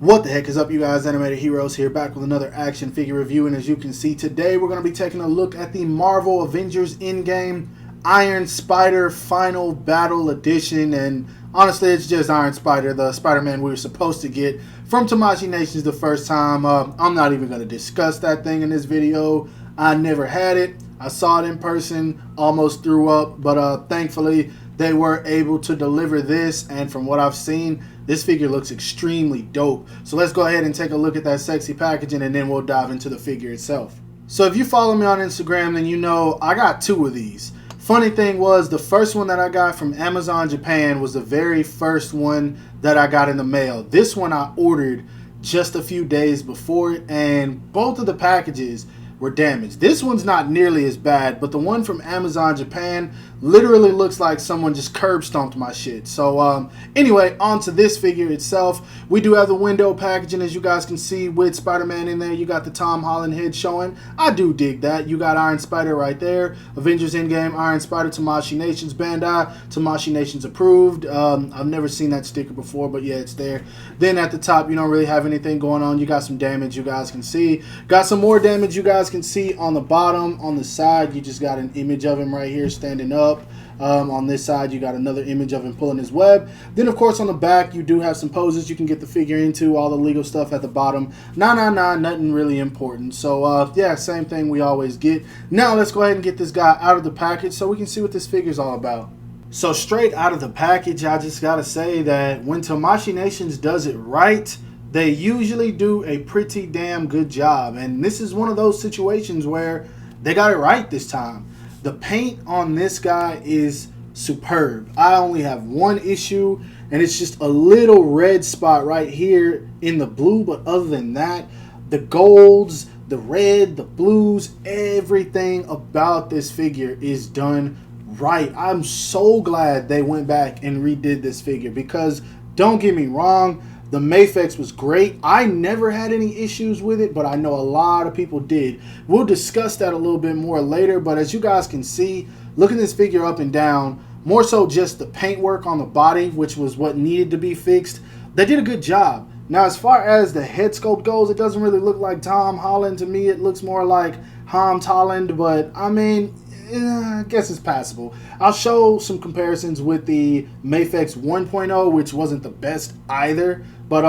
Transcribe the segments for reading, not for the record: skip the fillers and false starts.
What the heck is up, you guys? Animated Heroes here, back with another action figure review. And as you can see, today we're going to be taking a look at the Marvel Avengers Endgame Iron Spider Final Battle Edition. And honestly, it's just Iron Spider, the Spider-Man we were supposed to get from Tamashii Nations the first time. I'm not even going to discuss that thing in this video. I never had it. I saw it in person, almost threw up, but thankfully they were able to deliver this, and from what I've seen, this figure looks extremely dope. So let's go ahead and take a look at that sexy packaging, and then we'll dive into the figure itself. So if you follow me on Instagram, then you know I got two of these. Funny thing was, the first one that I got from Amazon Japan was the very first one that I got in the mail. This one I ordered just a few days before, and both of the packages were damaged. This one's not nearly as bad, but the one from Amazon Japan literally looks like someone just curb stomped my shit. So anyway, on to this figure itself. We do have the window packaging, as you guys can see, with Spider-Man in there. You got the Tom Holland head showing. I do dig that. You got Iron Spider right there. Avengers Endgame, Iron Spider, Tamashii Nations, Bandai, Tamashii Nations approved. I've never seen that sticker before, but yeah, it's there. Then at the top, you don't really have anything going on. You got some damage, you guys can see. Got some more damage, you guys can see on the bottom. On the side, you just got an image of him right here standing up. On this side, you got another image of him pulling his web. Then, of course, on the back, you do have some poses you can get the figure into, all the legal stuff at the bottom. Nothing really important. So, yeah, same thing we always get. Now, let's go ahead and get this guy out of the package so we can see what this figure's all about. So, straight out of the package, I just got to say that when Tamashii Nations does it right, they usually do a pretty damn good job. And this is one of those situations where they got it right this time. The paint on this guy is superb. I only have one issue, and it's just a little red spot right here in the blue. But other than that, the golds, the red, the blues, everything about this figure is done right. I'm so glad they went back and redid this figure, because don't get me wrong, the Mafex was great. I never had any issues with it, but I know a lot of people did. We'll discuss that a little bit more later, but as you guys can see, looking this figure up and down, more so just the paintwork on the body, which was what needed to be fixed, they did a good job. Now, as far as the head sculpt goes, it doesn't really look like Tom Holland to me. It looks more like Hans Holland, but I mean, I guess it's passable. I'll show some comparisons with the Mafex 1.0, which wasn't the best either, but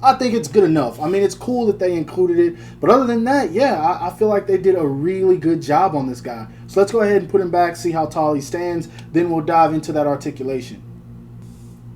I think it's good enough. I mean, it's cool that they included it, but other than that, yeah, I feel like they did a really good job on this guy. So let's go ahead and put him back, see how tall he stands, then we'll dive into that articulation.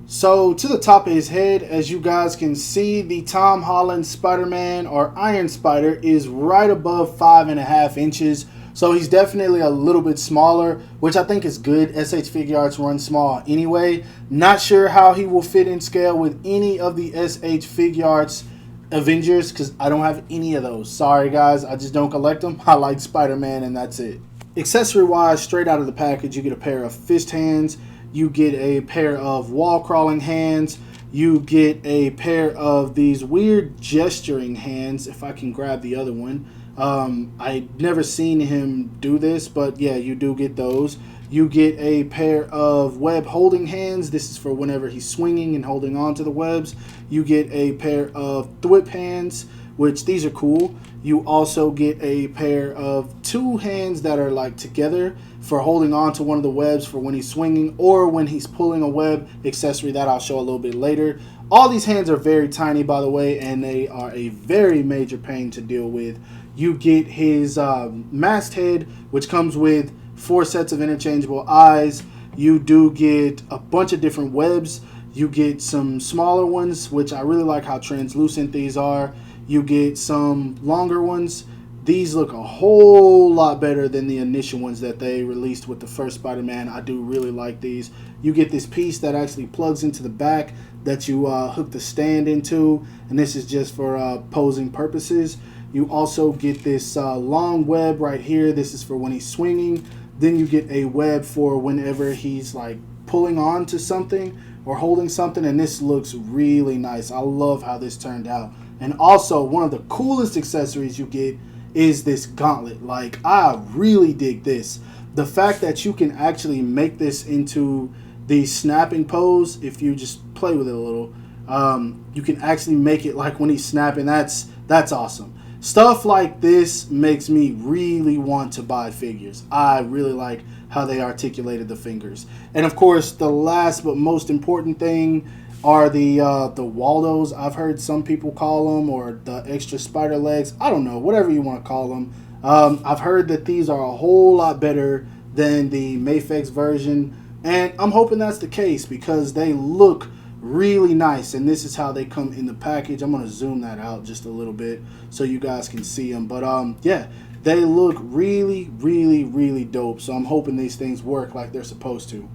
So to the top of his head, as you guys can see, the Tom Holland Spider-Man, or Iron Spider, is right above 5.5 inches. So he's definitely a little bit smaller, which I think is good. SH Figuarts run small anyway. Not sure how he will fit in scale with any of the SH Figuarts Avengers, because I don't have any of those. Sorry guys, I just don't collect them. I like Spider-Man and that's it. Accessory wise, straight out of the package, you get a pair of fist hands. You get a pair of wall crawling hands. You get a pair of these weird gesturing hands, if I can grab the other one. I've never seen him do this, but yeah, you do get those. You get a pair of web holding hands. This is for whenever he's swinging and holding on to the webs. You get a pair of thwip hands, which these are cool. You also get a pair of two hands that are like together for holding on to one of the webs for when he's swinging or when he's pulling a web accessory that I'll show a little bit later. All these hands are very tiny, by the way, and they are a very major pain to deal with. You get his masthead, which comes with 4 sets of interchangeable eyes. You do get a bunch of different webs. You get some smaller ones, which I really like how translucent these are. You get some longer ones. These look a whole lot better than the initial ones that they released with the first Spider-Man. I do really like these. You get this piece that actually plugs into the back that you hook the stand into, and this is just for posing purposes. You also get this long web right here. This is for when he's swinging. Then you get a web for whenever he's like pulling on to something or holding something, and this looks really nice. I love how this turned out. And also, one of the coolest accessories you get is this gauntlet. Like, I really dig this. The fact that you can actually make this into the snapping pose, if you just play with it a little, You can actually make it like when he's snapping. That's awesome. Stuff like this makes me really want to buy figures. I really like how they articulated the fingers. And of course, the last but most important thing are the Waldos. I've heard some people call them, or the extra spider legs. I don't know, whatever you want to call them. I've heard that these are a whole lot better than the Mafex version, and I'm hoping that's the case because they look really nice, and this is how they come in the package. I'm going to zoom that out just a little bit so you guys can see them. But yeah, they look really, really, really dope, so I'm hoping these things work like they're supposed to.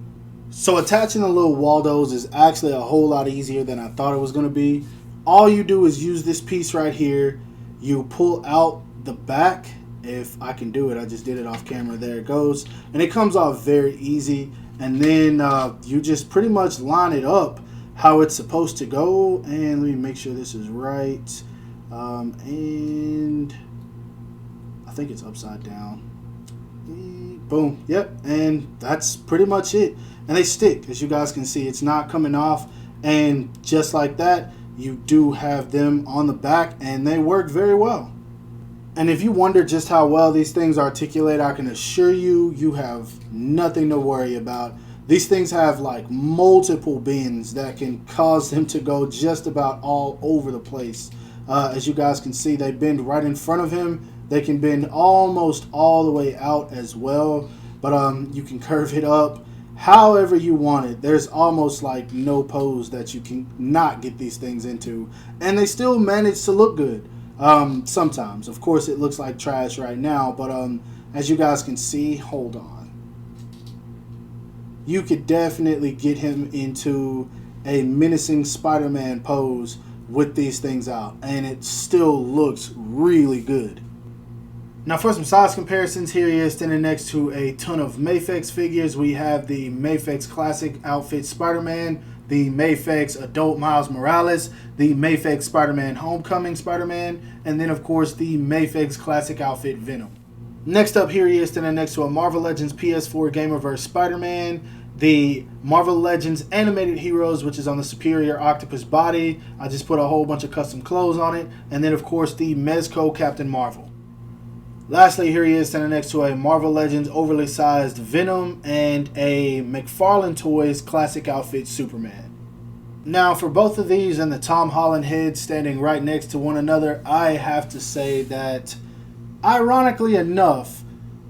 So attaching the little Waldos is actually a whole lot easier than I thought it was going to be. All you do is use this piece right here. You pull out the back. If I can do it, I just did it off camera. There it goes. And it comes off very easy. And then you just pretty much line it up how it's supposed to go. And let me make sure this is right. And I think it's upside down. Boom. Yep. And that's pretty much it. And they stick, as you guys can see. It's not coming off. And just like that, you do have them on the back, and they work very well. And if you wonder just how well these things articulate, I can assure you, you have nothing to worry about. These things have like multiple bends that can cause them to go just about all over the place. As you guys can see, they bend right in front of him. They can bend almost all the way out as well. But you can curve it up however you want it. There's almost like no pose that you can not get these things into. And they still manage to look good. Sometimes. Of course, it looks like trash right now, but as you guys can see, hold on. You could definitely get him into a menacing Spider-Man pose with these things out, and it still looks really good. Now for some size comparisons, here he is standing next to a ton of Mafex figures. We have the Mafex Classic Outfit Spider-Man, the Mafex Adult Miles Morales, the Mafex Spider-Man Homecoming Spider-Man, and then of course the Mafex Classic Outfit Venom. Next up, here he is standing next to a Marvel Legends PS4 Gamerverse Spider-Man, the Marvel Legends Animated Heroes, which is on the Superior Octopus body. I just put a whole bunch of custom clothes on it, and then of course the Mezco Captain Marvel. Lastly, here he is standing next to a Marvel Legends overly sized Venom and a McFarlane Toys Classic Outfit Superman. Now for both of these and the Tom Holland head standing right next to one another, I have to say that, ironically enough,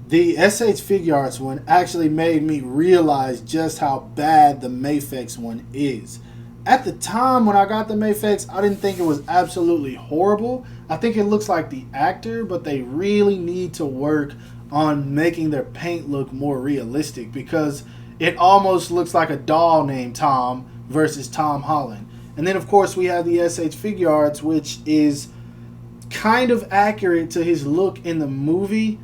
the SH Figuarts one actually made me realize just how bad the Mafex one is. At the time when I got the Mafex, I didn't think it was absolutely horrible. I think it looks like the actor, but they really need to work on making their paint look more realistic, because it almost looks like a doll named Tom versus Tom Holland. And then of course we have the SH Figuarts, which is kind of accurate to his look in the movie.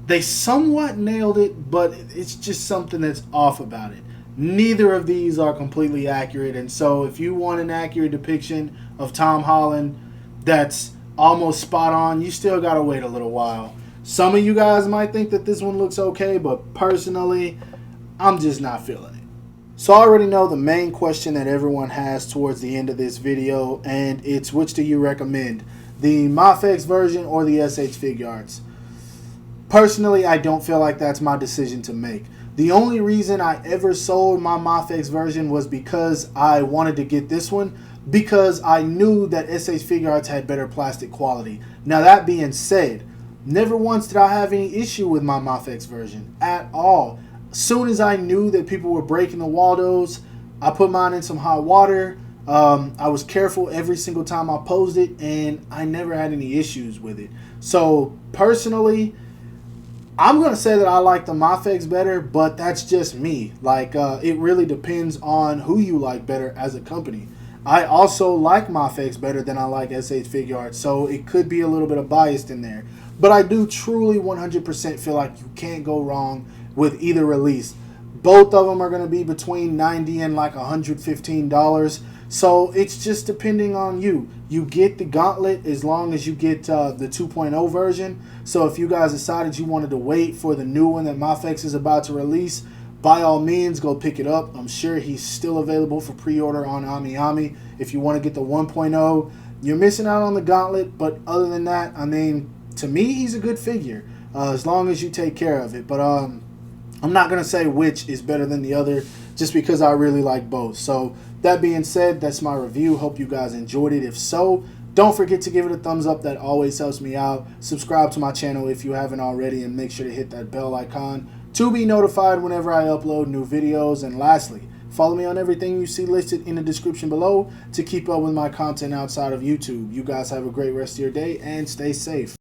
They somewhat nailed it, but it's just something that's off about it. Neither of these are completely accurate, and so if you want an accurate depiction of Tom Holland that's almost spot on, you still gotta wait a little while. Some of you guys might think that this one looks okay, but personally, I'm just not feeling it. So I already know the main question that everyone has towards the end of this video, and it's which do you recommend? The Mafex version or the SH Figuarts? Personally, I don't feel like that's my decision to make. The only reason I ever sold my Mafex version was because I wanted to get this one, because I knew that SH Figuarts had better plastic quality. Now that being said, never once did I have any issue with my Mafex version at all. As soon as I knew that people were breaking the Waldos, I put mine in some hot water. I was careful every single time I posed it, and I never had any issues with it. So personally, I'm going to say that I like the Mafex better, but that's just me. Like, it really depends on who you like better as a company. I also like Mafex better than I like SH Figuarts, so it could be a little bit of bias in there. But I do truly 100% feel like you can't go wrong with either release. Both of them are going to be between $90 and like $115. So it's just depending on you. You get the gauntlet as long as you get the 2.0 version. So if you guys decided you wanted to wait for the new one that Mafex is about to release, by all means, go pick it up. I'm sure he's still available for pre-order on AmiAmi. If you want to get the 1.0, you're missing out on the gauntlet. But other than that, I mean, to me, he's a good figure as long as you take care of it. But I'm not going to say which is better than the other just because I really like both. So that being said, that's my review. Hope you guys enjoyed it. If so, don't forget to give it a thumbs up. That always helps me out. Subscribe to my channel if you haven't already, and make sure to hit that bell icon to be notified whenever I upload new videos. And lastly, follow me on everything you see listed in the description below to keep up with my content outside of YouTube. You guys have a great rest of your day and stay safe.